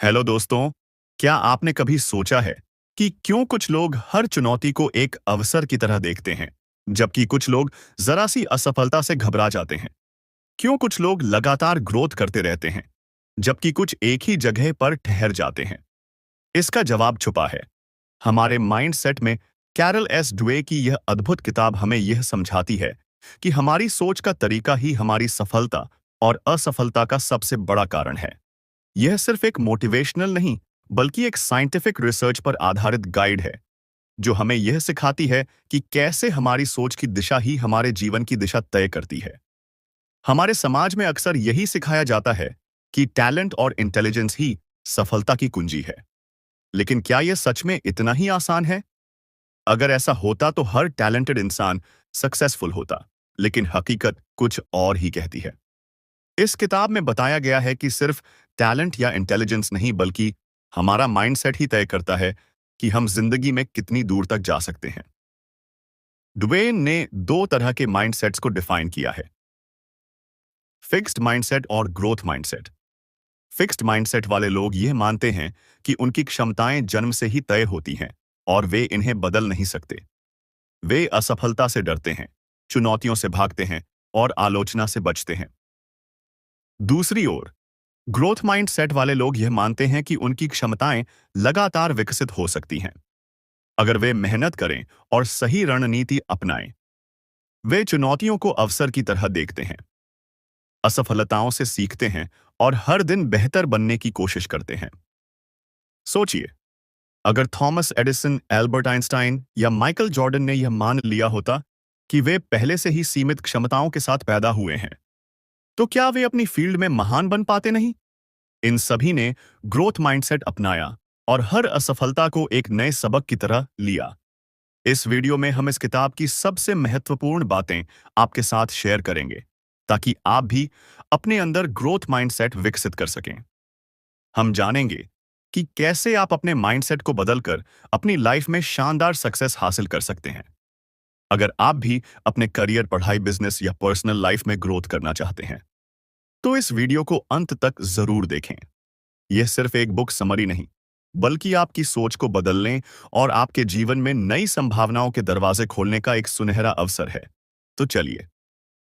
Hello दोस्तों। क्या आपने कभी सोचा है कि क्यों कुछ लोग हर चुनौती को एक अवसर की तरह देखते हैं, जबकि कुछ लोग जरा सी असफलता से घबरा जाते हैं? क्यों कुछ लोग लगातार ग्रोथ करते रहते हैं, जबकि कुछ एक ही जगह पर ठहर जाते हैं? इसका जवाब छुपा है हमारे माइंडसेट में। कैरल एस ड्वे की यह अद्भुत किताब हमें यह समझाती है कि हमारी सोच का तरीका ही हमारी सफलता और असफलता का सबसे बड़ा कारण है। यह सिर्फ एक मोटिवेशनल नहीं, बल्कि एक साइंटिफिक रिसर्च पर आधारित गाइड है, जो हमें यह सिखाती है कि कैसे हमारी सोच की दिशा ही हमारे जीवन की दिशा तय करती है। हमारे समाज में अक्सर यही सिखाया जाता है कि टैलेंट और इंटेलिजेंस ही सफलता की कुंजी है। लेकिन क्या यह सच में इतना ही आसान है? अगर ऐसा होता तो हर टैलेंटेड इंसान सक्सेसफुल होता, लेकिन हकीकत कुछ और ही कहती है। इस किताब में बताया गया है कि सिर्फ टैलेंट या इंटेलिजेंस नहीं, बल्कि हमारा माइंडसेट ही तय करता है कि हम जिंदगी में कितनी दूर तक जा सकते हैं। ड्वेन ने दो तरह के माइंडसेट्स को डिफाइन किया है: फिक्स्ड माइंडसेट और ग्रोथ माइंडसेट। फिक्स्ड माइंडसेट वाले लोग यह मानते हैं कि उनकी क्षमताएं जन्म से ही तय होती हैं और वे इन्हें बदल नहीं सकते। वे असफलता से डरते हैं, चुनौतियों से भागते हैं और आलोचना से बचते हैं। दूसरी ओर, ग्रोथ माइंडसेट वाले लोग यह मानते हैं कि उनकी क्षमताएं लगातार विकसित हो सकती हैं, अगर वे मेहनत करें और सही रणनीति अपनाएं। वे चुनौतियों को अवसर की तरह देखते हैं, असफलताओं से सीखते हैं और हर दिन बेहतर बनने की कोशिश करते हैं। सोचिए, अगर थॉमस एडिसन, एल्बर्ट आइंस्टाइन या माइकल जॉर्डन ने यह मान लिया होता कि वे पहले से ही सीमित क्षमताओं के साथ पैदा हुए हैं, तो क्या वे अपनी फील्ड में महान बन पाते नहीं? इन सभी ने ग्रोथ माइंडसेट अपनाया और हर असफलता को एक नए सबक की तरह लिया। इस वीडियो में हम इस किताब की सबसे महत्वपूर्ण बातें आपके साथ शेयर करेंगे, ताकि आप भी अपने अंदर ग्रोथ माइंडसेट विकसित कर सकें। हम जानेंगे कि कैसे आप अपने माइंडसेट को बदलकर अपनी लाइफ में शानदार सक्सेस हासिल कर सकते हैं। अगर आप भी अपने करियर, पढ़ाई, बिजनेस या पर्सनल लाइफ में ग्रोथ करना चाहते हैं, तो इस वीडियो को अंत तक जरूर देखें। यह सिर्फ एक बुक समरी नहीं, बल्कि आपकी सोच को बदलने और आपके जीवन में नई संभावनाओं के दरवाजे खोलने का एक सुनहरा अवसर है। तो चलिए,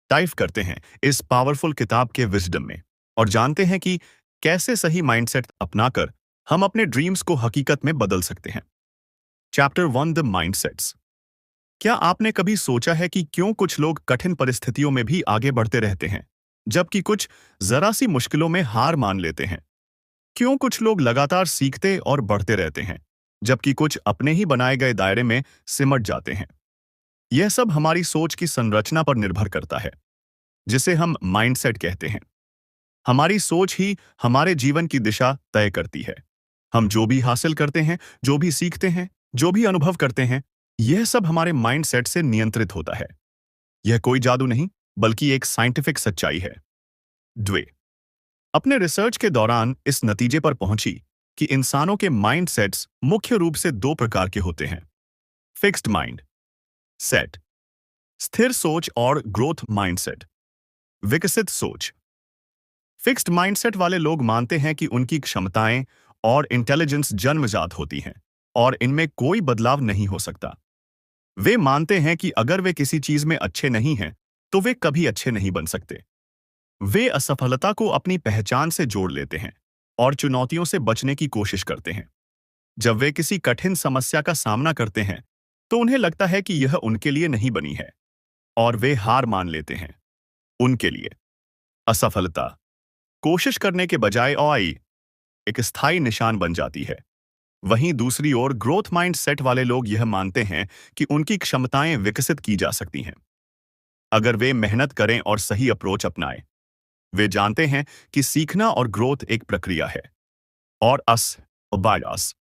डाइव करते हैं इस पावरफुल किताब के विजडम में और जानते हैं कि कैसे सही माइंडसेट अपनाकर हम अपने ड्रीम्स को हकीकत में बदल सकते हैं। Chapter 1, the mindsets. क्या आपने कभी सोचा है कि क्यों कुछ लोग कठिन परिस्थितियों में भी आगे बढ़ते रहते हैं, जबकि कुछ जरा सी मुश्किलों में हार मान लेते हैं? क्यों कुछ लोग लगातार सीखते और बढ़ते रहते हैं, जबकि कुछ अपने ही बनाए गए दायरे में सिमट जाते हैं? यह सब हमारी सोच की संरचना पर निर्भर करता है, जिसे हम माइंडसेट कहते हैं। हमारी सोच ही हमारे जीवन की दिशा तय करती है। हम जो भी हासिल करते हैं, जो भी सीखते हैं, जो भी अनुभव करते हैं, यह सब हमारे माइंडसेट से नियंत्रित होता है। यह कोई जादू नहीं, बल्कि एक साइंटिफिक सच्चाई है। द्वे अपने रिसर्च के दौरान इस नतीजे पर पहुंची कि इंसानों के माइंडसेट्स मुख्य रूप से दो प्रकार के होते हैं: फिक्स्ड माइंड सेट, स्थिर सोच, और ग्रोथ माइंडसेट, विकसित सोच। फिक्स्ड माइंडसेट वाले लोग मानते हैं कि उनकी क्षमताएं और इंटेलिजेंस जन्मजात होती हैं और इनमें कोई बदलाव नहीं हो सकता। वे मानते हैं कि अगर वे किसी चीज में अच्छे नहीं हैं, तो वे कभी अच्छे नहीं बन सकते। वे असफलता को अपनी पहचान से जोड़ लेते हैं और चुनौतियों से बचने की कोशिश करते हैं। जब वे किसी कठिन समस्या का सामना करते हैं, तो उन्हें लगता है कि यह उनके लिए नहीं बनी है और वे हार मान लेते हैं। उनके लिए असफलता कोशिश करने के बजाय आई एक स्थायी निशान बन जाती है। वहीं दूसरी ओर ग्रोथ माइंड सेट वाले लोग यह मानते हैं कि उनकी क्षमताएं विकसित की जा सकती हैं, अगर वे मेहनत करें और सही अप्रोच अपनाएं। वे जानते हैं कि सीखना और ग्रोथ एक प्रक्रिया है और बायस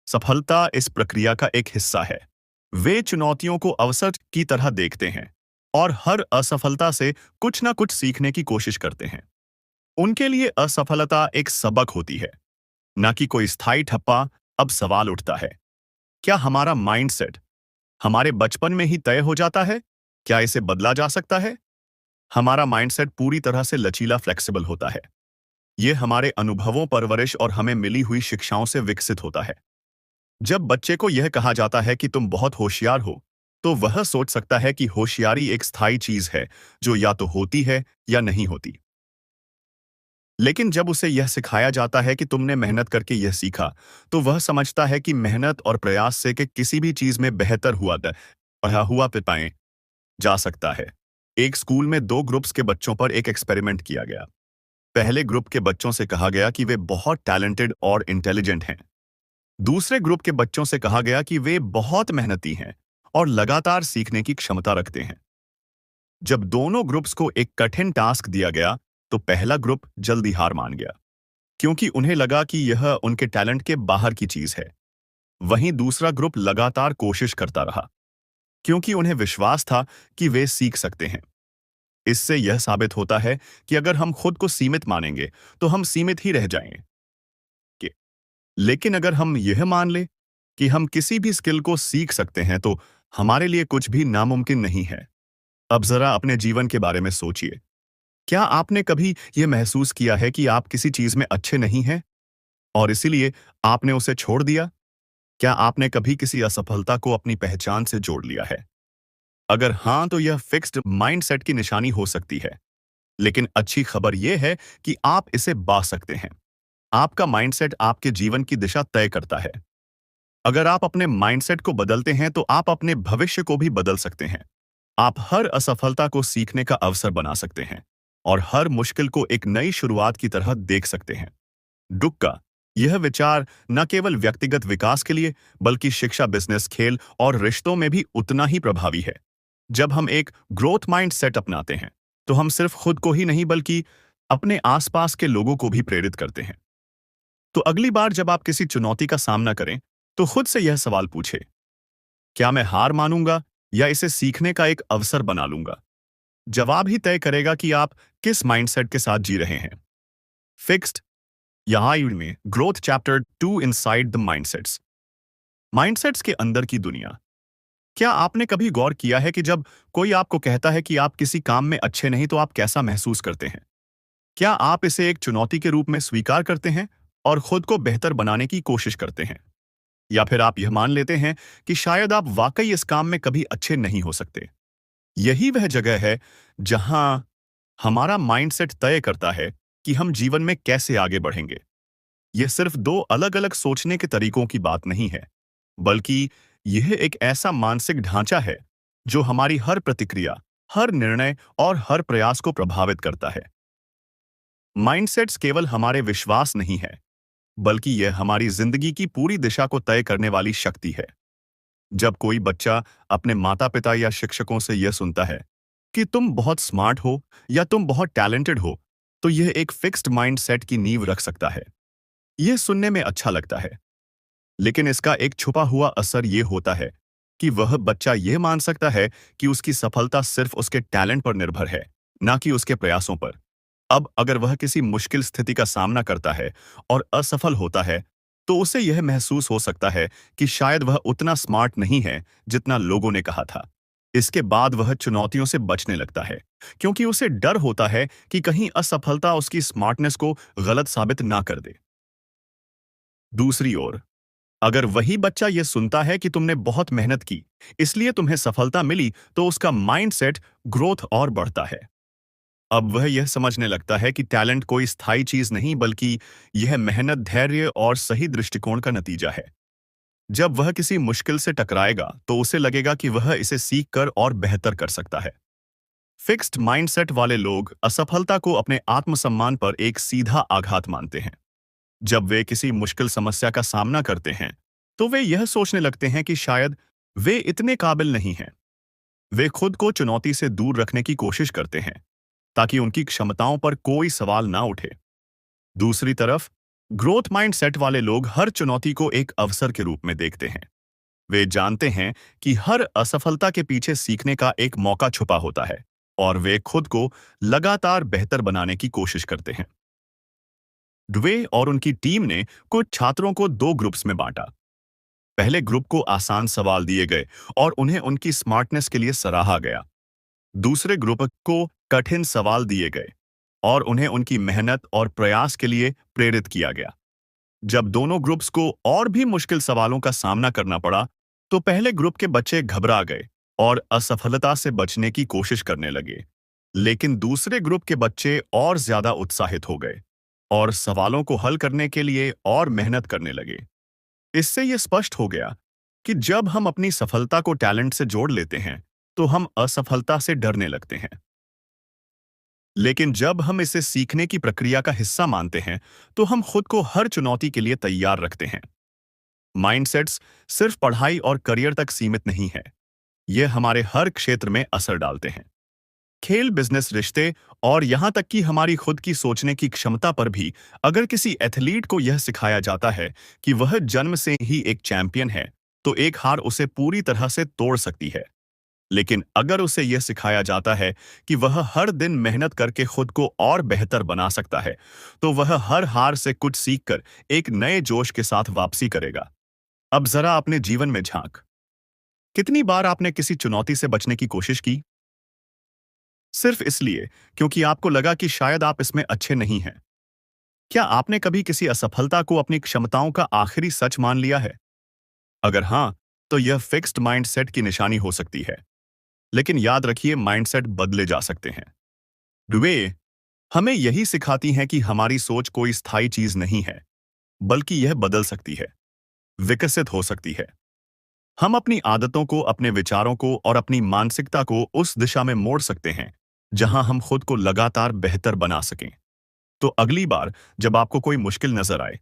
सफलता इस प्रक्रिया का एक हिस्सा है। वे चुनौतियों को अवसर की तरह देखते हैं और हर असफलता से कुछ ना कुछ सीखने की कोशिश करते हैं। उनके लिए असफलता एक सबक होती है, ना कि कोई स्थायी ठप्पा। अब सवाल उठता है, क्या हमारा माइंडसेट हमारे बचपन में ही तय हो जाता है? क्या इसे बदला जा सकता है? हमारा माइंडसेट पूरी तरह से लचीला, फ्लेक्सिबल होता है। ये हमारे अनुभवों, परवरिश और हमें मिली हुई शिक्षाओं से विकसित होता है। जब बच्चे को यह कहा जाता है कि तुम बहुत होशियार हो, तो वह सोच सकता है कि होशियारी एक स्थायी चीज है जो या तो होती है या नहीं होती। लेकिन जब उसे यह सिखाया जाता है कि तुमने मेहनत करके यह सीखा, तो वह समझता है कि मेहनत और प्रयास से कि किसी भी चीज में बेहतर पढ़ा हुआ पाए जा सकता है। एक स्कूल में दो ग्रुप्स के बच्चों पर एक एक्सपेरिमेंट किया गया। पहले ग्रुप के बच्चों से कहा गया कि वे बहुत टैलेंटेड और इंटेलिजेंट हैं। दूसरे ग्रुप के बच्चों से कहा गया कि वे बहुत मेहनती हैं और लगातार सीखने की क्षमता रखते हैं। जब दोनों ग्रुप्स को एक कठिन टास्क दिया गया, तो पहला ग्रुप जल्दी हार मान गया, क्योंकि उन्हें लगा कि यह उनके टैलेंट के बाहर की चीज है। वहीं दूसरा ग्रुप लगातार कोशिश करता रहा, क्योंकि उन्हें विश्वास था कि वे सीख सकते हैं। इससे यह साबित होता है कि अगर हम खुद को सीमित मानेंगे, तो हम सीमित ही रह जाएंगे। लेकिन अगर हम यह मान लें कि हम किसी भी स्किल को सीख सकते हैं, तो हमारे लिए कुछ भी नामुमकिन नहीं है। अब जरा अपने जीवन के बारे में सोचिए। क्या आपने कभी यह महसूस किया है कि आप किसी चीज में अच्छे नहीं हैं और इसीलिए आपने उसे छोड़ दिया? क्या आपने कभी किसी असफलता को अपनी पहचान से जोड़ लिया है? अगर हाँ, तो यह फिक्स्ड माइंडसेट की निशानी हो सकती है। लेकिन अच्छी खबर यह है कि आप इसे बा सकते हैं। आपका माइंडसेट आपके जीवन की दिशा तय करता है। अगर आप अपने माइंडसेट को बदलते हैं, तो आप अपने भविष्य को भी बदल सकते हैं। आप हर असफलता को सीखने का अवसर बना सकते हैं और हर मुश्किल को एक नई शुरुआत की तरह देख सकते हैं। डुक्का, यह विचार न केवल व्यक्तिगत विकास के लिए, बल्कि शिक्षा, बिजनेस, खेल और रिश्तों में भी उतना ही प्रभावी है। जब हम एक ग्रोथ माइंडसेट अपनाते हैं, तो हम सिर्फ खुद को ही नहीं, बल्कि अपने आसपास के लोगों को भी प्रेरित करते हैं। तो अगली बार जब आप किसी चुनौती का सामना करें, तो खुद से यह सवाल पूछे, क्या मैं हार मानूंगा या इसे सीखने का एक अवसर बना लूंगा? जवाब ही तय करेगा कि आप किस माइंडसेट के साथ जी रहे हैं। फिक्स्ड यहाँ में growth chapter 2 inside the mindsets. Mindsets के अंदर की दुनिया। क्या आपने कभी गौर किया है कि जब कोई आपको कहता है कि आप किसी काम में अच्छे नहीं, तो आप कैसा महसूस करते हैं? क्या आप इसे एक चुनौती के रूप में स्वीकार करते हैं और खुद को बेहतर बनाने की कोशिश करते हैं? या फिर आप यह मान लेते हैं कि शायद आप वाकई इस काम में कभी अच्छे नहीं हो सकते? यही वह जगह है जहां हमारा माइंडसेट तय करता है कि हम जीवन में कैसे आगे बढ़ेंगे। यह सिर्फ दो अलग-अलग सोचने के तरीकों की बात नहीं है, बल्कि यह एक ऐसा मानसिक ढांचा है जो हमारी हर प्रतिक्रिया, हर निर्णय और हर प्रयास को प्रभावित करता है। माइंडसेट्स केवल हमारे विश्वास नहीं है, बल्कि यह हमारी जिंदगी की पूरी दिशा को तय करने वाली शक्ति है। जब कोई बच्चा अपने माता-पिता या शिक्षकों से यह सुनता है कि तुम बहुत स्मार्ट हो या तुम बहुत टैलेंटेड हो, तो यह एक फिक्स्ड माइंडसेट की नींव रख सकता है। यह सुनने में अच्छा लगता है, लेकिन इसका एक छुपा हुआ असर यह होता है कि वह बच्चा यह मान सकता है कि उसकी सफलता सिर्फ उसके टैलेंट पर निर्भर है, ना कि उसके प्रयासों पर। अब अगर वह किसी मुश्किल स्थिति का सामना करता है और असफल होता है, तो उसे यह महसूस हो सकता है कि शायद वह उतना स्मार्ट नहीं है जितना लोगों ने कहा था। इसके बाद वह चुनौतियों से बचने लगता है, क्योंकि उसे डर होता है कि कहीं असफलता उसकी स्मार्टनेस को गलत साबित ना कर दे। दूसरी ओर, अगर वही बच्चा यह सुनता है कि तुमने बहुत मेहनत की, इसलिए तुम्हें सफलता मिली, तो उसका माइंडसेट ग्रोथ और बढ़ता है। अब वह यह समझने लगता है कि टैलेंट कोई स्थायी चीज नहीं, बल्कि यह मेहनत, धैर्य और सही दृष्टिकोण का नतीजा है। जब वह किसी मुश्किल से टकराएगा, तो उसे लगेगा कि वह इसे सीख कर और बेहतर कर सकता है। फिक्स्ड माइंडसेट वाले लोग असफलता को अपने आत्मसम्मान पर एक सीधा आघात मानते हैं। जब वे किसी मुश्किल समस्या का सामना करते हैं, तो वे यह सोचने लगते हैं कि शायद वे इतने काबिल नहीं हैं। वे खुद को चुनौती से दूर रखने की कोशिश करते हैं, ताकि उनकी क्षमताओं पर कोई सवाल ना उठे। दूसरी तरफ, ग्रोथ माइंडसेट वाले लोग हर चुनौती को एक अवसर के रूप में देखते हैं। वे जानते हैं कि हर असफलता के पीछे सीखने का एक मौका छुपा होता है और वे खुद को लगातार बेहतर बनाने की कोशिश करते हैं। ड्वे और उनकी टीम ने कुछ छात्रों को दो ग्रुप्स में बांटा। पहले ग्रुप को आसान सवाल दिए गए और उन्हें उनकी स्मार्टनेस के लिए सराहा गया। दूसरे ग्रुप को कठिन सवाल दिए गए और उन्हें उनकी मेहनत और प्रयास के लिए प्रेरित किया गया। जब दोनों ग्रुप्स को और भी मुश्किल सवालों का सामना करना पड़ा, तो पहले ग्रुप के बच्चे घबरा गए और असफलता से बचने की कोशिश करने लगे। लेकिन दूसरे ग्रुप के बच्चे और ज्यादा उत्साहित हो गए और सवालों को हल करने के लिए और मेहनत करने लगे। इससे यह स्पष्ट हो गया कि जब हम अपनी सफलता को टैलेंट से जोड़ लेते हैं, तो हम असफलता से डरने लगते हैं। लेकिन जब हम इसे सीखने की प्रक्रिया का हिस्सा मानते हैं, तो हम खुद को हर चुनौती के लिए तैयार रखते हैं। माइंडसेट्स सिर्फ पढ़ाई और करियर तक सीमित नहीं है, ये हमारे हर क्षेत्र में असर डालते हैं। खेल, बिजनेस, रिश्ते और यहां तक कि हमारी खुद की सोचने की क्षमता पर भी। अगर किसी एथलीट को यह सिखाया जाता है कि वह जन्म से ही एक चैंपियन है, तो एक हार उसे पूरी तरह से तोड़ सकती है। लेकिन अगर उसे यह सिखाया जाता है कि वह हर दिन मेहनत करके खुद को और बेहतर बना सकता है, तो वह हर हार से कुछ सीखकर एक नए जोश के साथ वापसी करेगा। अब जरा अपने जीवन में झांक। कितनी बार आपने किसी चुनौती से बचने की कोशिश की, सिर्फ इसलिए क्योंकि आपको लगा कि शायद आप इसमें अच्छे नहीं हैं? क्या आपने कभी किसी असफलता को अपनी क्षमताओं का आखिरी सच मान लिया है? अगर हां, तो यह फिक्स्ड माइंडसेट की निशानी हो सकती है। लेकिन याद रखिए, माइंडसेट बदले जा सकते हैं। वे हमें यही सिखाती हैं कि हमारी सोच कोई स्थायी चीज नहीं है, बल्कि यह बदल सकती है, विकसित हो सकती है। हम अपनी आदतों को, अपने विचारों को और अपनी मानसिकता को उस दिशा में मोड़ सकते हैं जहां हम खुद को लगातार बेहतर बना सकें। तो अगली बार जब आपको कोई मुश्किल नजर आए,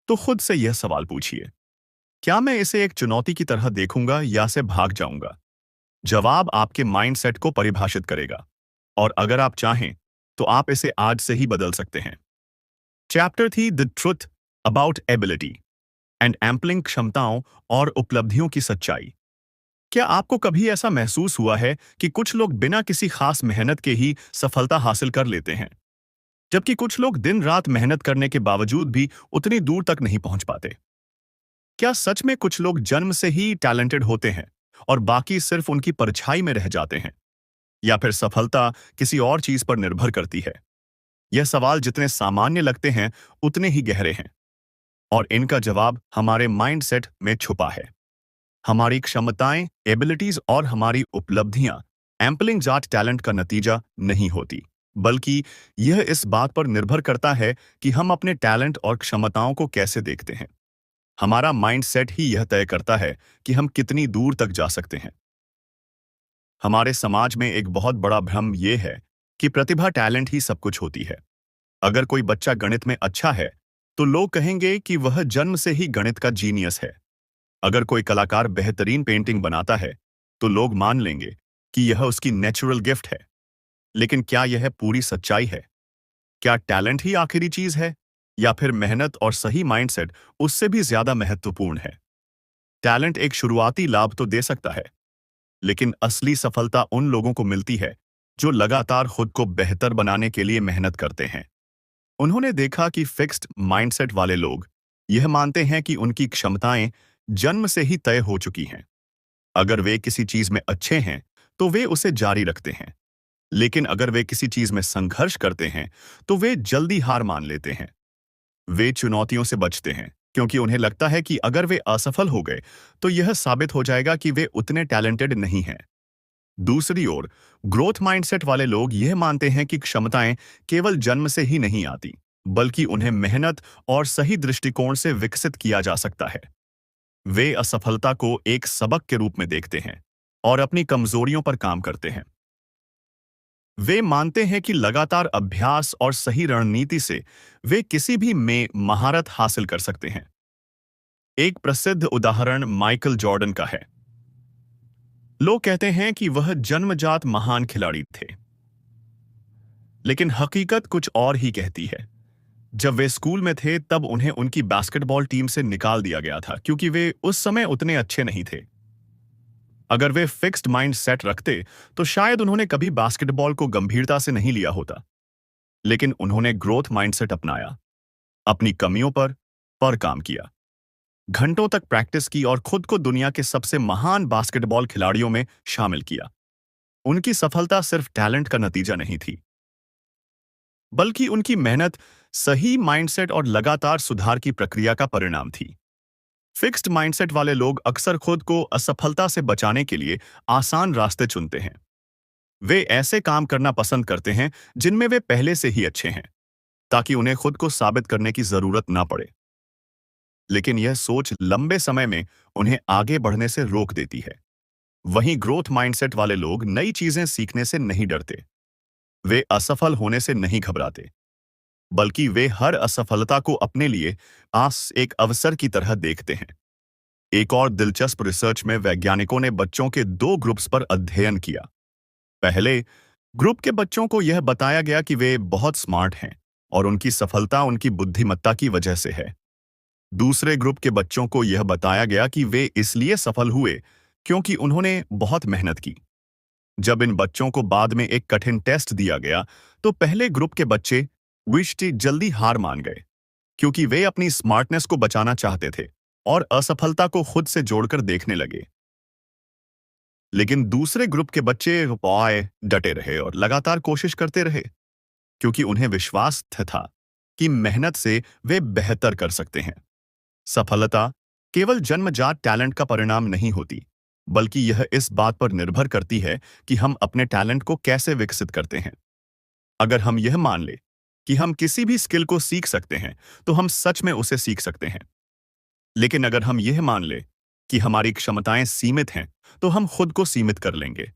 तो खुद से यह सवाल पूछिए, क्या मैं इसे एक चुनौती की तरह देखूंगा या से भाग जाऊंगा? जवाब आपके माइंडसेट को परिभाषित करेगा। और अगर आप चाहें, तो आप इसे आज से ही बदल सकते हैं। Chapter three the truth about ability and ambling, क्षमताओं और उपलब्धियों की सच्चाई। क्या आपको कभी ऐसा महसूस हुआ है कि कुछ लोग बिना किसी खास मेहनत के ही सफलता हासिल कर लेते हैं, जबकि कुछ लोग दिन रात मेहनत करने के बावजूद भी उतनी दूर तक नहीं पहुंच पाते? क्या सच में कुछ लोग जन्म से ही टैलेंटेड होते हैं और बाकी सिर्फ उनकी परछाई में रह जाते हैं? या फिर सफलता किसी और चीज पर निर्भर करती है? यह सवाल जितने सामान्य लगते हैं, उतने ही गहरे हैं। और इनका जवाब हमारे माइंडसेट में छुपा है। हमारी क्षमताएं, एबिलिटीज और हमारी उपलब्धियां एम्पलिंग जाट टैलेंट का नतीजा नहीं होती, बल्कि यह इस बात पर निर्भर करता है कि हम अपने टैलेंट और क्षमताओं को कैसे देखते हैं। हमारा माइंडसेट ही यह तय करता है कि हम कितनी दूर तक जा सकते हैं। हमारे समाज में एक बहुत बड़ा भ्रम यह है कि प्रतिभा, टैलेंट ही सब कुछ होती है। अगर कोई बच्चा गणित में अच्छा है, तो लोग कहेंगे कि वह जन्म से ही गणित का जीनियस है। अगर कोई कलाकार बेहतरीन पेंटिंग बनाता है, तो लोग मान लेंगे कि यह उसकी नेचुरल गिफ्ट है। लेकिन क्या यह पूरी सच्चाई है? क्या टैलेंट ही आखिरी चीज है, या फिर मेहनत और सही माइंडसेट उससे भी ज्यादा महत्वपूर्ण है? टैलेंट एक शुरुआती लाभ तो दे सकता है, लेकिन असली सफलता उन लोगों को मिलती है जो लगातार खुद को बेहतर बनाने के लिए मेहनत करते हैं। उन्होंने देखा कि फिक्स्ड माइंडसेट वाले लोग यह मानते हैं कि उनकी क्षमताएं जन्म से ही तय हो चुकी हैं। अगर वे किसी चीज में अच्छे हैं, तो वे उसे जारी रखते हैं। लेकिन अगर वे किसी चीज में संघर्ष करते हैं, तो वे जल्दी हार मान लेते हैं। वे चुनौतियों से बचते हैं क्योंकि उन्हें लगता है कि अगर वे असफल हो गए, तो यह साबित हो जाएगा कि वे उतने टैलेंटेड नहीं हैं। दूसरी ओर, ग्रोथ माइंडसेट वाले लोग यह मानते हैं कि क्षमताएं केवल जन्म से ही नहीं आती, बल्कि उन्हें मेहनत और सही दृष्टिकोण से विकसित किया जा सकता है। वे असफलता को एक सबक के रूप में देखते हैं और अपनी कमजोरियों पर काम करते हैं। वे मानते हैं कि लगातार अभ्यास और सही रणनीति से वे किसी भी में महारत हासिल कर सकते हैं। एक प्रसिद्ध उदाहरण माइकल जॉर्डन का है। लोग कहते हैं कि वह जन्मजात महान खिलाड़ी थे, लेकिन हकीकत कुछ और ही कहती है। जब वे स्कूल में थे, तब उन्हें उनकी बास्केटबॉल टीम से निकाल दिया गया था क्योंकि वे उस समय उतने अच्छे नहीं थे। अगर वे फिक्स्ड माइंड सेट रखते, तो शायद उन्होंने कभी बास्केटबॉल को गंभीरता से नहीं लिया होता। लेकिन उन्होंने ग्रोथ माइंडसेट अपनाया, अपनी कमियों पर काम किया, घंटों तक प्रैक्टिस की और खुद को दुनिया के सबसे महान बास्केटबॉल खिलाड़ियों में शामिल किया। उनकी सफलता सिर्फ टैलेंट का नतीजा नहीं थी, बल्कि उनकी मेहनत, सही माइंडसेट और लगातार सुधार की प्रक्रिया का परिणाम थी। फिक्स्ड माइंडसेट वाले लोग अक्सर खुद को असफलता से बचाने के लिए आसान रास्ते चुनते हैं। वे ऐसे काम करना पसंद करते हैं जिनमें वे पहले से ही अच्छे हैं, ताकि उन्हें खुद को साबित करने की जरूरत ना पड़े। लेकिन यह सोच लंबे समय में उन्हें आगे बढ़ने से रोक देती है। वहीं ग्रोथ माइंडसेट वाले लोग नई चीजें सीखने से नहीं डरते। वे असफल होने से नहीं घबराते, बल्कि वे हर असफलता को अपने लिए आस एक अवसर की तरह देखते हैं। एक और दिलचस्प रिसर्च में वैज्ञानिकों ने बच्चों के दो ग्रुप्स पर अध्ययन किया। पहले ग्रुप के बच्चों को यह बताया गया कि वे बहुत स्मार्ट हैं और उनकी सफलता उनकी बुद्धिमत्ता की वजह से है। दूसरे ग्रुप के बच्चों को यह बताया गया कि वे इसलिए सफल हुए क्योंकि उन्होंने बहुत मेहनत की। जब इन बच्चों को बाद में एक कठिन टेस्ट दिया गया, तो पहले ग्रुप के बच्चे विष्टि जल्दी हार मान गए, क्योंकि वे अपनी स्मार्टनेस को बचाना चाहते थे और असफलता को खुद से जोड़कर देखने लगे। लेकिन दूसरे ग्रुप के बच्चे डटे रहे और लगातार कोशिश करते रहे, क्योंकि उन्हें विश्वास था कि मेहनत से वे बेहतर कर सकते हैं। सफलता केवल जन्मजात टैलेंट का परिणाम नहीं होती, बल्कि यह इस बात पर निर्भर करती है कि हम अपने टैलेंट को कैसे विकसित करते हैं। अगर हम यह मान ले कि हम किसी भी स्किल को सीख सकते हैं, तो हम सच में उसे सीख सकते हैं। लेकिन अगर हम यह मान ले कि हमारी क्षमताएं सीमित हैं, तो हम खुद को सीमित कर लेंगे।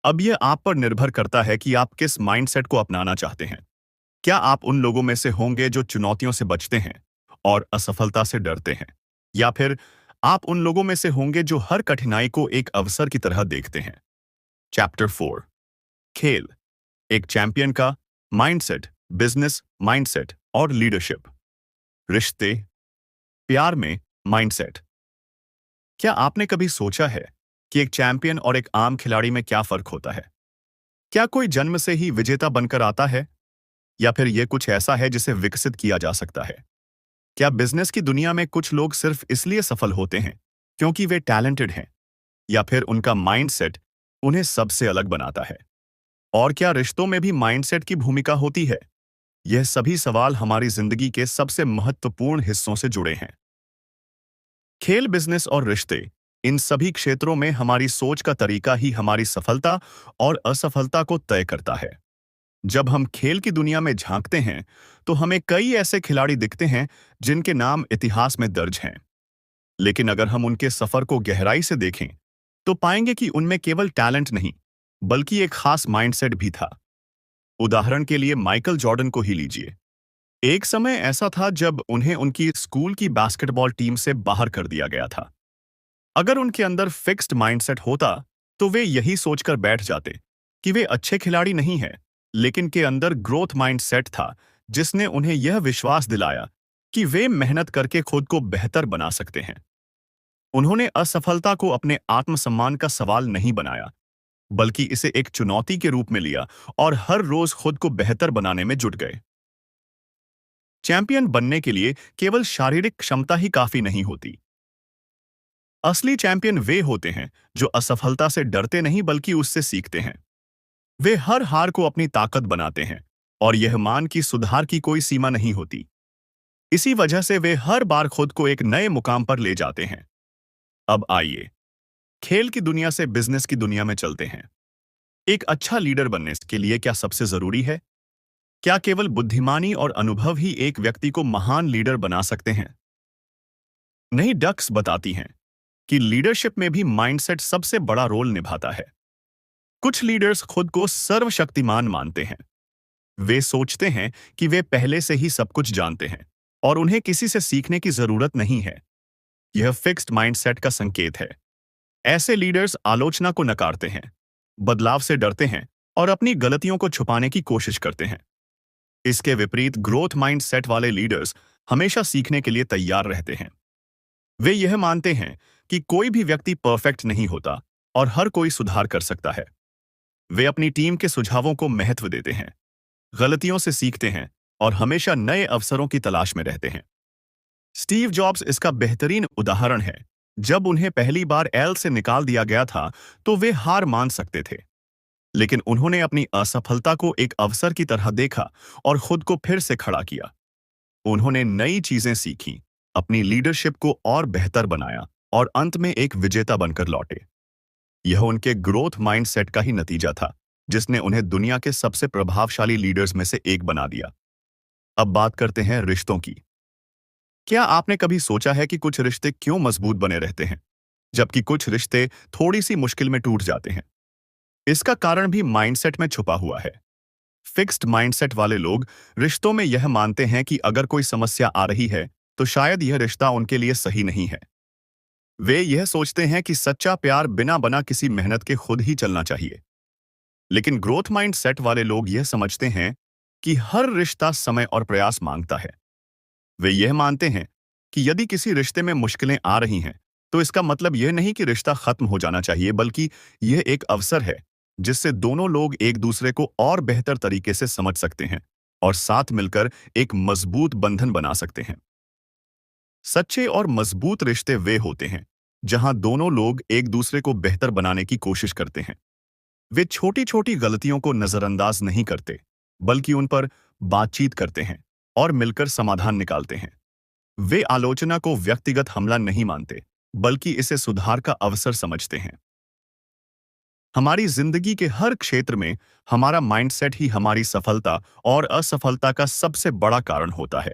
अब यह आप पर निर्भर करता है कि आप किस माइंडसेट को अपनाना चाहते हैं। क्या आप उन लोगों में से होंगे जो चुनौतियों से बचते हैं और असफलता से डरते हैं, या फिर आप उन लोगों में से होंगे जो हर कठिनाई को एक अवसर की तरह देखते हैं? चैप्टर 4, खेल, एक चैंपियन का माइंडसेट, बिजनेस माइंडसेट और लीडरशिप। रिश्ते, प्यार में माइंडसेट। क्या आपने कभी सोचा है कि एक चैंपियन और एक आम खिलाड़ी में क्या फर्क होता है? क्या कोई जन्म से ही विजेता बनकर आता है, या फिर यह कुछ ऐसा है जिसे विकसित किया जा सकता है? क्या बिजनेस की दुनिया में कुछ लोग सिर्फ इसलिए सफल होते हैं क्योंकि वे टैलेंटेड हैं, या फिर उनका माइंडसेट उन्हें सबसे अलग बनाता है? और क्या रिश्तों में भी माइंडसेट की भूमिका होती है? यह सभी सवाल हमारी जिंदगी के सबसे महत्वपूर्ण हिस्सों से जुड़े हैं। खेल, बिजनेस और रिश्ते, इन सभी क्षेत्रों में हमारी सोच का तरीका ही हमारी सफलता और असफलता को तय करता है। जब हम खेल की दुनिया में झांकते हैं, तो हमें कई ऐसे खिलाड़ी दिखते हैं जिनके नाम इतिहास में दर्ज हैं। लेकिन अगर हम उनके सफर को गहराई से देखें, तो पाएंगे कि उनमें केवल टैलेंट नहीं, बल्कि एक खास माइंडसेट भी था। उदाहरण के लिए माइकल जॉर्डन को ही लीजिए। एक समय ऐसा था जब उन्हें उनकी स्कूल की बास्केटबॉल टीम से बाहर कर दिया गया था। अगर उनके अंदर फिक्स्ड माइंडसेट होता, तो वे यही सोचकर बैठ जाते कि वे अच्छे खिलाड़ी नहीं हैं, लेकिन के अंदर ग्रोथ माइंडसेट था, जिसने उन्हें यह विश्वास दिलाया कि वे मेहनत करके खुद को बेहतर बना सकते हैं। उन्होंने असफलता को अपने आत्मसम्मान का सवाल नहीं बनाया, बल्कि इसे एक चुनौती के रूप में लिया और हर रोज खुद को बेहतर बनाने में जुट गए। चैंपियन बनने के लिए केवल शारीरिक क्षमता ही काफी नहीं होती। असली चैंपियन वे होते हैं जो असफलता से डरते नहीं, बल्कि उससे सीखते हैं। वे हर हार को अपनी ताकत बनाते हैं और यह मान कि सुधार की कोई सीमा नहीं होती। इसी वजह से वे हर बार खुद को एक नए मुकाम पर ले जाते हैं। अब आइए खेल की दुनिया से बिजनेस की दुनिया में चलते हैं। एक अच्छा लीडर बनने के लिए क्या सबसे जरूरी है? क्या केवल बुद्धिमानी और अनुभव ही एक व्यक्ति को महान लीडर बना सकते हैं? नहीं, डक्स बताती हैं कि लीडरशिप में भी माइंडसेट सबसे बड़ा रोल निभाता है। कुछ लीडर्स खुद को सर्वशक्तिमान मानते हैं। वे सोचते हैं कि वे पहले से ही सब कुछ जानते हैं और उन्हें किसी से सीखने की जरूरत नहीं है। यह फिक्स्ड माइंडसेट का संकेत है। ऐसे लीडर्स आलोचना को नकारते हैं, बदलाव से डरते हैं और अपनी गलतियों को छुपाने की कोशिश करते हैं। इसके विपरीत ग्रोथ माइंडसेट वाले लीडर्स हमेशा सीखने के लिए तैयार रहते हैं। वे यह मानते हैं कि कोई भी व्यक्ति परफेक्ट नहीं होता और हर कोई सुधार कर सकता है। वे अपनी टीम के सुझावों को महत्व देते हैं, गलतियों से सीखते हैं और हमेशा नए अवसरों की तलाश में रहते हैं। स्टीव जॉब्स इसका बेहतरीन उदाहरण है। जब उन्हें पहली बार एल से निकाल दिया गया था, तो वे हार मान सकते थे, लेकिन उन्होंने अपनी असफलता को एक अवसर की तरह देखा और खुद को फिर से खड़ा किया। उन्होंने नई चीजें सीखी, अपनी लीडरशिप को और बेहतर बनाया और अंत में एक विजेता बनकर लौटे। यह उनके ग्रोथ माइंडसेट का ही नतीजा था, जिसने उन्हें दुनिया के सबसे प्रभावशाली लीडर्स में से एक बना दिया। अब बात करते हैं रिश्तों की। क्या आपने कभी सोचा है कि कुछ रिश्ते क्यों मजबूत बने रहते हैं, जबकि कुछ रिश्ते थोड़ी सी मुश्किल में टूट जाते हैं? इसका कारण भी माइंडसेट में छुपा हुआ है। फिक्स्ड माइंडसेट वाले लोग रिश्तों में यह मानते हैं कि अगर कोई समस्या आ रही है, तो शायद यह रिश्ता उनके लिए सही नहीं है। वे यह सोचते हैं कि सच्चा प्यार बिना बना किसी मेहनत के खुद ही चलना चाहिए। लेकिन ग्रोथ माइंडसेट वाले लोग यह समझते हैं कि हर रिश्ता समय और प्रयास मांगता है। वे यह मानते हैं कि यदि किसी रिश्ते में मुश्किलें आ रही हैं, तो इसका मतलब यह नहीं कि रिश्ता खत्म हो जाना चाहिए, बल्कि यह एक अवसर है जिससे दोनों लोग एक दूसरे को और बेहतर तरीके से समझ सकते हैं और साथ मिलकर एक मजबूत बंधन बना सकते हैं। सच्चे और मजबूत रिश्ते वे होते हैं जहां दोनों लोग एक दूसरे को बेहतर बनाने की कोशिश करते हैं। वे छोटी छोटी गलतियों को नजरअंदाज नहीं करते, बल्कि उन पर बातचीत करते हैं और मिलकर समाधान निकालते हैं। वे आलोचना को व्यक्तिगत हमला नहीं मानते, बल्कि इसे सुधार का अवसर समझते हैं। हमारी जिंदगी के हर क्षेत्र में हमारा माइंडसेट ही हमारी सफलता और असफलता का सबसे बड़ा कारण होता है।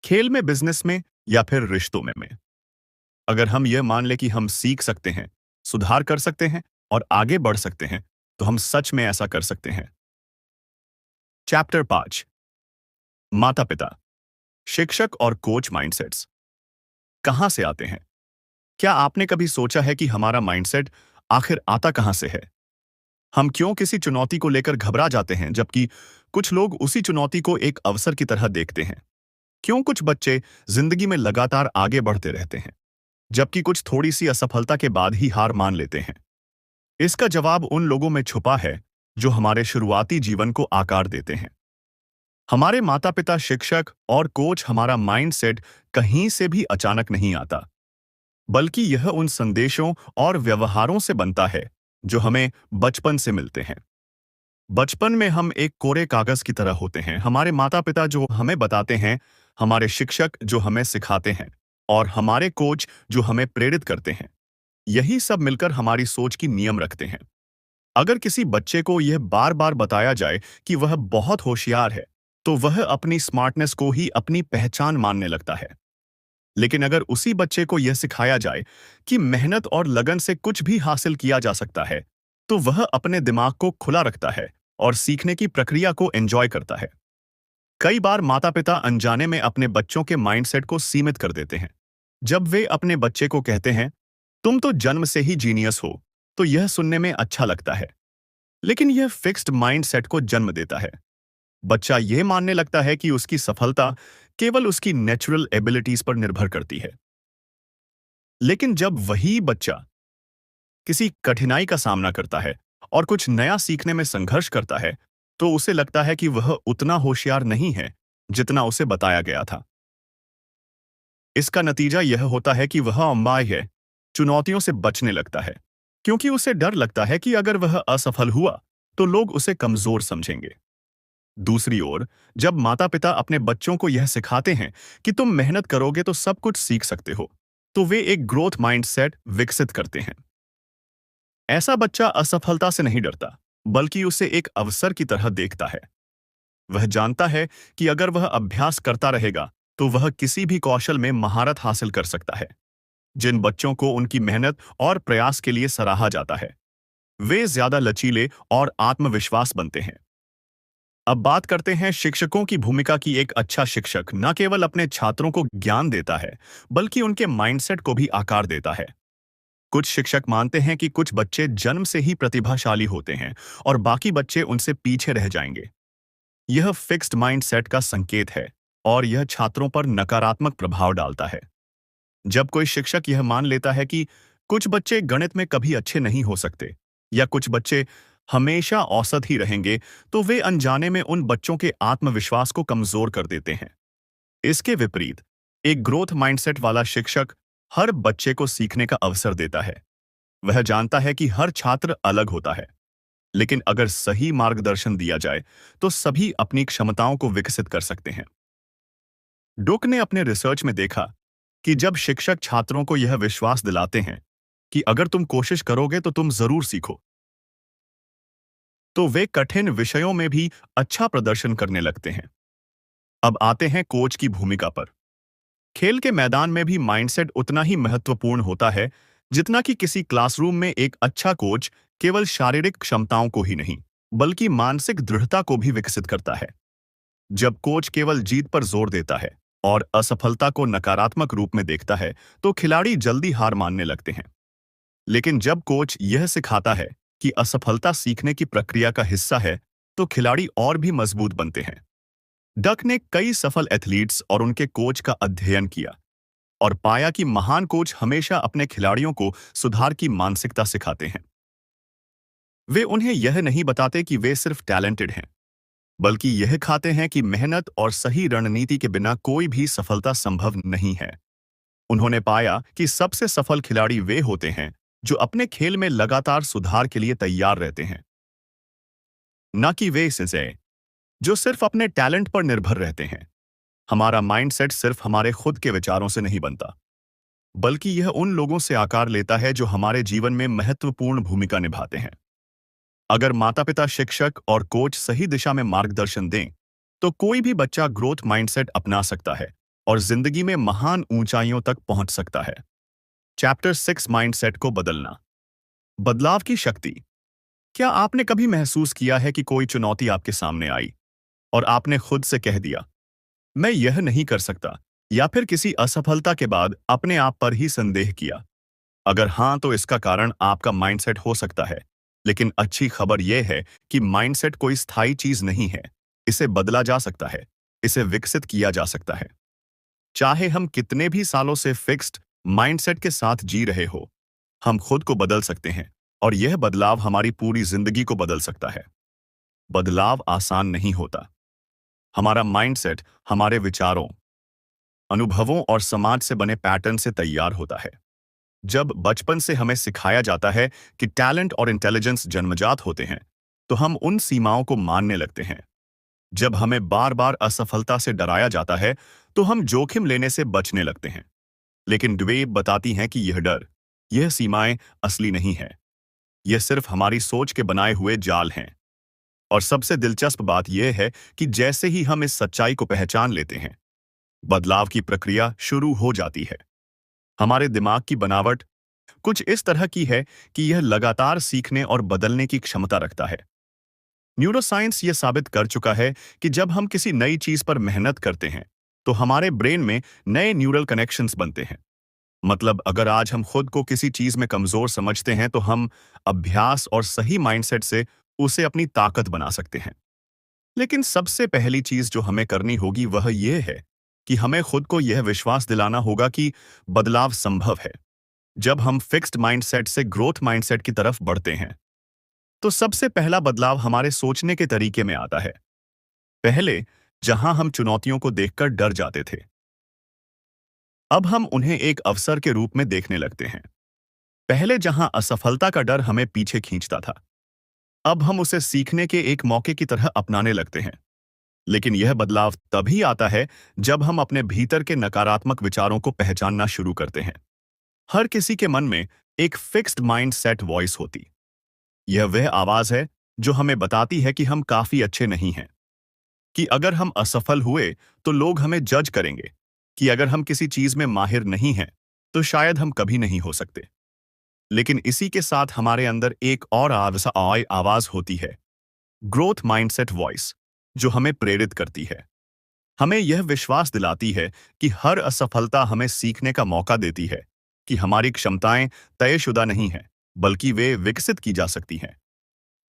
खेल में, बिजनेस में या फिर रिश्तों में। अगर हम यह मान लें कि हम सीख सकते हैं, सुधार कर सकते हैं और आगे बढ़ सकते हैं, तो हम सच में ऐसा कर सकते हैं। चैप्टर 5, माता पिता, शिक्षक और कोच माइंडसेट्स कहां से आते हैं? क्या आपने कभी सोचा है कि हमारा माइंडसेट आखिर आता कहां से है? हम क्यों किसी चुनौती को लेकर घबरा जाते हैं, जबकि कुछ लोग उसी चुनौती को एक अवसर की तरह देखते हैं? क्यों कुछ बच्चे जिंदगी में लगातार आगे बढ़ते रहते हैं, जबकि कुछ थोड़ी सी असफलता के बाद ही हार मान लेते हैं? इसका जवाब उन लोगों में छुपा है जो हमारे शुरुआती जीवन को आकार देते हैं। हमारे माता पिता, शिक्षक और कोच हमारा माइंडसेट कहीं से भी अचानक नहीं आता, बल्कि यह उन संदेशों और व्यवहारों से बनता है जो हमें बचपन से मिलते हैं। बचपन में हम एक कोरे कागज की तरह होते हैं। हमारे माता पिता जो हमें बताते हैं, हमारे शिक्षक जो हमें सिखाते हैं और हमारे कोच जो हमें प्रेरित करते हैं, यही सब मिलकर हमारी सोच की नियम रखते हैं। अगर किसी बच्चे को यह बार बार बताया जाए कि वह बहुत होशियार है, तो वह अपनी स्मार्टनेस को ही अपनी पहचान मानने लगता है। लेकिन अगर उसी बच्चे को यह सिखाया जाए कि मेहनत और लगन से कुछ भी हासिल किया जा सकता है, तो वह अपने दिमाग को खुला रखता है और सीखने की प्रक्रिया को एंजॉय करता है। कई बार माता पिता अनजाने में अपने बच्चों के माइंडसेट को सीमित कर देते हैं। जब वे अपने बच्चे को कहते हैं, तुम तो जन्म से ही जीनियस हो, तो यह सुनने में अच्छा लगता है, लेकिन यह फिक्स्ड माइंडसेट को जन्म देता है। बच्चा यह मानने लगता है कि उसकी सफलता केवल उसकी नेचुरल एबिलिटीज पर निर्भर करती है। लेकिन जब वही बच्चा किसी कठिनाई का सामना करता है और कुछ नया सीखने में संघर्ष करता है, तो उसे लगता है कि वह उतना होशियार नहीं है जितना उसे बताया गया था। इसका नतीजा यह होता है कि वह अम्बाई है, चुनौतियों से बचने लगता है, क्योंकि उसे डर लगता है कि अगर वह असफल हुआ तो लोग उसे कमजोर समझेंगे। दूसरी ओर, जब माता पिता अपने बच्चों को यह सिखाते हैं कि तुम मेहनत करोगे तो सब कुछ सीख सकते हो, तो वे एक ग्रोथ माइंडसेट विकसित करते हैं। ऐसा बच्चा असफलता से नहीं डरता, बल्कि उसे एक अवसर की तरह देखता है। वह जानता है कि अगर वह अभ्यास करता रहेगा, तो वह किसी भी कौशल में महारत हासिल कर सकता है। जिन बच्चों को उनकी मेहनत और प्रयास के लिए सराहा जाता है, वे ज्यादा लचीले और आत्मविश्वास बनते हैं। अब बात करते हैं शिक्षकों की भूमिका की। एक अच्छा शिक्षक न केवल अपने छात्रों को ज्ञान देता है, बल्कि उनके माइंडसेट को भी आकार देता है। कुछ शिक्षक मानते हैं कि कुछ बच्चे जन्म से ही प्रतिभाशाली होते हैं और बाकी बच्चे उनसे पीछे रह जाएंगे। यह फिक्स्ड माइंडसेट का संकेत है और यह छात्रों पर नकारात्मक प्रभाव डालता है। जब कोई शिक्षक यह मान लेता है कि कुछ बच्चे गणित में कभी अच्छे नहीं हो सकते या कुछ बच्चे हमेशा औसत ही रहेंगे, तो वे अनजाने में उन बच्चों के आत्मविश्वास को कमजोर कर देते हैं। इसके विपरीत, एक ग्रोथ माइंडसेट वाला शिक्षक हर बच्चे को सीखने का अवसर देता है। वह जानता है कि हर छात्र अलग होता है लेकिन अगर सही मार्गदर्शन दिया जाए तो सभी अपनी क्षमताओं को विकसित कर सकते हैं। डुक ने अपने रिसर्च में देखा कि जब शिक्षक छात्रों को यह विश्वास दिलाते हैं कि अगर तुम कोशिश करोगे तो तुम जरूर सीखो, तो वे कठिन विषयों में भी अच्छा प्रदर्शन करने लगते हैं। अब आते हैं कोच की भूमिका पर। खेल के मैदान में भी माइंडसेट उतना ही महत्वपूर्ण होता है जितना कि किसी क्लासरूम में एक अच्छा कोच केवल शारीरिक क्षमताओं को ही नहीं, बल्कि मानसिक दृढ़ता को भी विकसित करता है। जब कोच केवल जीत पर जोर देता है और असफलता को नकारात्मक रूप में देखता है, तो खिलाड़ी जल्दी हार मानने लगते हैं। लेकिन जब कोच यह सिखाता है कि असफलता सीखने की प्रक्रिया का हिस्सा है, तो खिलाड़ी और भी मजबूत बनते हैं। डक ने कई सफल एथलीट्स और उनके कोच का अध्ययन किया और पाया कि महान कोच हमेशा अपने खिलाड़ियों को सुधार की मानसिकता सिखाते हैं। वे उन्हें यह नहीं बताते कि वे सिर्फ टैलेंटेड हैं, बल्कि यह खाते हैं कि मेहनत और सही रणनीति के बिना कोई भी सफलता संभव नहीं है। उन्होंने पाया कि सबसे सफल खिलाड़ी वे होते हैं जो अपने खेल में लगातार सुधार के लिए तैयार रहते हैं, न कि वे से जो सिर्फ अपने टैलेंट पर निर्भर रहते हैं। हमारा माइंडसेट सिर्फ हमारे खुद के विचारों से नहीं बनता, बल्कि यह उन लोगों से आकार लेता है जो हमारे जीवन में महत्वपूर्ण भूमिका निभाते हैं। अगर माता-पिता, शिक्षक और कोच सही दिशा में मार्गदर्शन दें, तो कोई भी बच्चा ग्रोथ माइंडसेट अपना सकता है और जिंदगी में महान ऊंचाइयों तक पहुंच सकता है। चैप्टर 6, माइंडसेट को बदलना। बदलाव की शक्ति। क्या आपने कभी महसूस किया है कि कोई चुनौती आपके सामने आई और आपने खुद से कह दिया, मैं यह नहीं कर सकता, या फिर किसी असफलता के बाद अपने आप पर ही संदेह किया? अगर हाँ, तो इसका कारण आपका माइंडसेट हो सकता है। लेकिन अच्छी खबर यह है कि माइंडसेट कोई स्थायी चीज नहीं है। इसे बदला जा सकता है, इसे विकसित किया जा सकता है। चाहे हम कितने भी सालों से फिक्स्ड माइंडसेट के साथ जी रहे हो, हम खुद को बदल सकते हैं और यह बदलाव हमारी पूरी जिंदगी को बदल सकता है। बदलाव आसान नहीं होता। हमारा माइंडसेट हमारे विचारों, अनुभवों और समाज से बने पैटर्न से तैयार होता है। जब बचपन से हमें सिखाया जाता है कि टैलेंट और इंटेलिजेंस जन्मजात होते हैं, तो हम उन सीमाओं को मानने लगते हैं। जब हमें बार बार असफलता से डराया जाता है, तो हम जोखिम लेने से बचने लगते हैं। लेकिन ड्वेब बताती हैं कि यह डर, यह सीमाएं असली नहीं है। यह सिर्फ हमारी सोच के बनाए हुए जाल हैं। और सबसे दिलचस्प बात यह है कि जैसे ही हम इस सच्चाई को पहचान लेते हैं, बदलाव की प्रक्रिया शुरू हो जाती है। हमारे दिमाग की बनावट कुछ इस तरह की है कि यह लगातार सीखने और बदलने की क्षमता रखता है। न्यूरोसाइंस यह साबित कर चुका है कि जब हम किसी नई चीज पर मेहनत करते हैं, तो हमारे ब्रेन में नए न्यूरल कनेक्शंस बनते हैं। मतलब अगर आज हम खुद को किसी चीज में कमजोर समझते हैं, तो हम अभ्यास और सही माइंडसेट से उसे अपनी ताकत बना सकते हैं। लेकिन सबसे पहली चीज जो हमें करनी होगी वह यह है कि हमें खुद को यह विश्वास दिलाना होगा कि बदलाव संभव है। जब हम फिक्स्ड माइंडसेट से ग्रोथ माइंडसेट की तरफ बढ़ते हैं, तो सबसे पहला बदलाव हमारे सोचने के तरीके में आता है। पहले, जहां हम चुनौतियों को देखकर डर जाते थे, अब हम उन्हें एक अवसर के रूप में देखने लगते हैं। पहले जहां असफलता का डर हमें पीछे खींचता था, अब हम उसे सीखने के एक मौके की तरह अपनाने लगते हैं। लेकिन यह बदलाव तभी आता है जब हम अपने भीतर के नकारात्मक विचारों को पहचानना शुरू करते हैं। हर किसी के मन में एक फिक्स्ड माइंड सेट वॉइस होती। यह वह आवाज है जो हमें बताती है कि हम काफी अच्छे नहीं हैं, कि अगर हम असफल हुए तो लोग हमें जज करेंगे, कि अगर हम किसी चीज में माहिर नहीं हैं तो शायद हम कभी नहीं हो सकते। लेकिन इसी के साथ हमारे अंदर एक और आवाज होती है, ग्रोथ माइंडसेट वॉइस, जो हमें प्रेरित करती है। हमें यह विश्वास दिलाती है कि हर असफलता हमें सीखने का मौका देती है, कि हमारी क्षमताएं तयशुदा नहीं हैं, बल्कि वे विकसित की जा सकती हैं।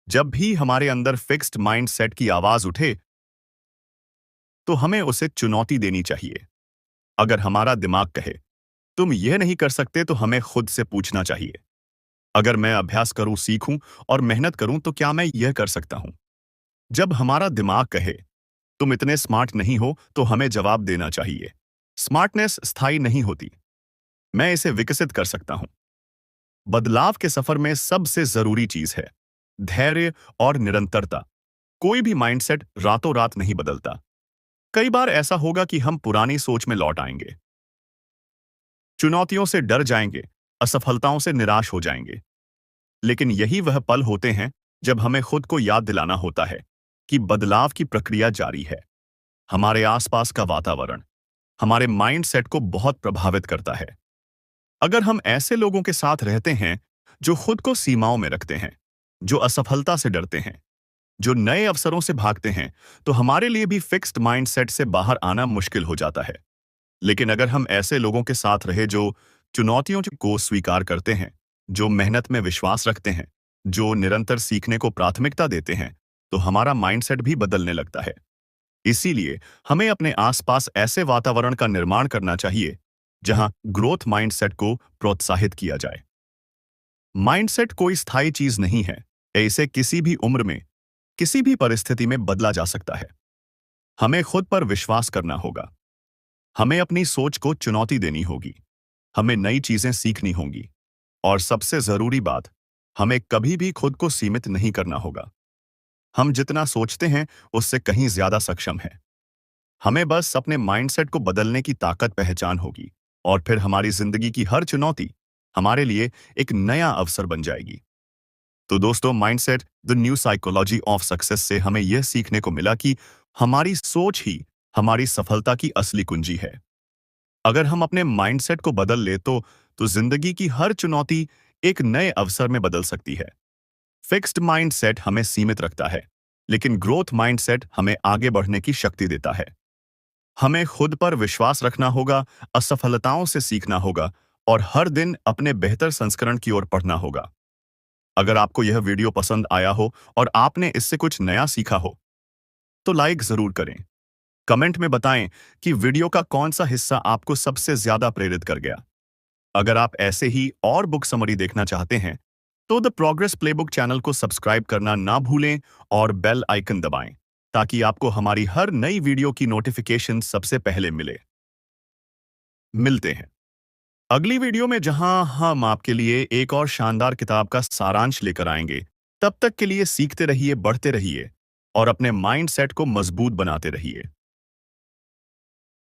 जब भी हमारे अंदर फिक्स्ड माइंडसेट की आवाज उठे, तो हमें उसे चुनौती देनी चाहिए। अगर हमारा दिमाग कहे, तुम यह नहीं कर सकते, तो हमें खुद से पूछना चाहिए, अगर मैं अभ्यास करूं, सीखूं और मेहनत करूं, तो क्या मैं यह कर सकता हूं? जब हमारा दिमाग कहे, तुम इतने स्मार्ट नहीं हो, तो हमें जवाब देना चाहिए, स्मार्टनेस स्थायी नहीं होती, मैं इसे विकसित कर सकता हूं। बदलाव के सफर में सबसे जरूरी चीज है धैर्य और निरंतरता। कोई भी माइंडसेट रातों रात नहीं बदलता। कई बार ऐसा होगा कि हम पुरानी सोच में लौट आएंगे, चुनौतियों से डर जाएंगे, असफलताओं से निराश हो जाएंगे। लेकिन यही वह पल होते हैं जब हमें खुद को याद दिलाना होता है कि बदलाव की प्रक्रिया जारी है। हमारे आसपास का वातावरण हमारे माइंडसेट को बहुत प्रभावित करता है। अगर हम ऐसे लोगों के साथ रहते हैं जो खुद को सीमाओं में रखते हैं, जो असफलता से डरते हैं, जो नए अवसरों से भागते हैं, तो हमारे लिए भी फिक्स्ड माइंडसेट से बाहर आना मुश्किल हो जाता है। लेकिन अगर हम ऐसे लोगों के साथ रहे जो चुनौतियों को स्वीकार करते हैं, जो मेहनत में विश्वास रखते हैं, जो निरंतर सीखने को प्राथमिकता देते हैं, तो हमारा माइंडसेट भी बदलने लगता है। इसीलिए हमें अपने आसपास ऐसे वातावरण का निर्माण करना चाहिए जहां ग्रोथ माइंडसेट को प्रोत्साहित किया जाए। माइंडसेट कोई स्थायी चीज नहीं है। इसे किसी भी उम्र में, किसी भी परिस्थिति में बदला जा सकता है। हमें खुद पर विश्वास करना होगा। हमें अपनी सोच को चुनौती देनी होगी। हमें नई चीजें सीखनी होंगी। और सबसे जरूरी बात, हमें कभी भी खुद को सीमित नहीं करना होगा। हम जितना सोचते हैं उससे कहीं ज्यादा सक्षम हैं। हमें बस अपने माइंडसेट को बदलने की ताकत पहचान होगी और फिर हमारी जिंदगी की हर चुनौती हमारे लिए एक नया अवसर बन जाएगी। तो दोस्तों, mindset the new psychology of success से हमें यह सीखने को मिला कि हमारी सोच ही हमारी सफलता की असली कुंजी है। अगर हम अपने माइंडसेट को बदल ले तो जिंदगी की हर चुनौती एक नए अवसर में बदल सकती है। फिक्स्ड माइंडसेट हमें सीमित रखता है, लेकिन ग्रोथ माइंडसेट हमें आगे बढ़ने की शक्ति देता है। हमें खुद पर विश्वास रखना होगा, असफलताओं से सीखना होगा और हर दिन अपने बेहतर संस्करण की ओर पढ़ना होगा। अगर आपको यह वीडियो पसंद आया हो और आपने इससे कुछ नया सीखा हो, तो लाइक जरूर करें। कमेंट में बताएं कि वीडियो का कौन सा हिस्सा आपको सबसे ज्यादा प्रेरित कर गया। अगर आप ऐसे ही और बुक समरी देखना चाहते हैं, तो द प्रोग्रेस प्लेबुक चैनल को सब्सक्राइब करना ना भूलें और बेल आइकन दबाएं, ताकि आपको हमारी हर नई वीडियो की नोटिफिकेशन सबसे पहले मिले। मिलते हैं अगली वीडियो में, जहां हम आपके लिए एक और शानदार किताब का सारांश लेकर आएंगे। तब तक के लिए सीखते रहिए, बढ़ते रहिए और अपने माइंडसेट को मजबूत बनाते रहिए।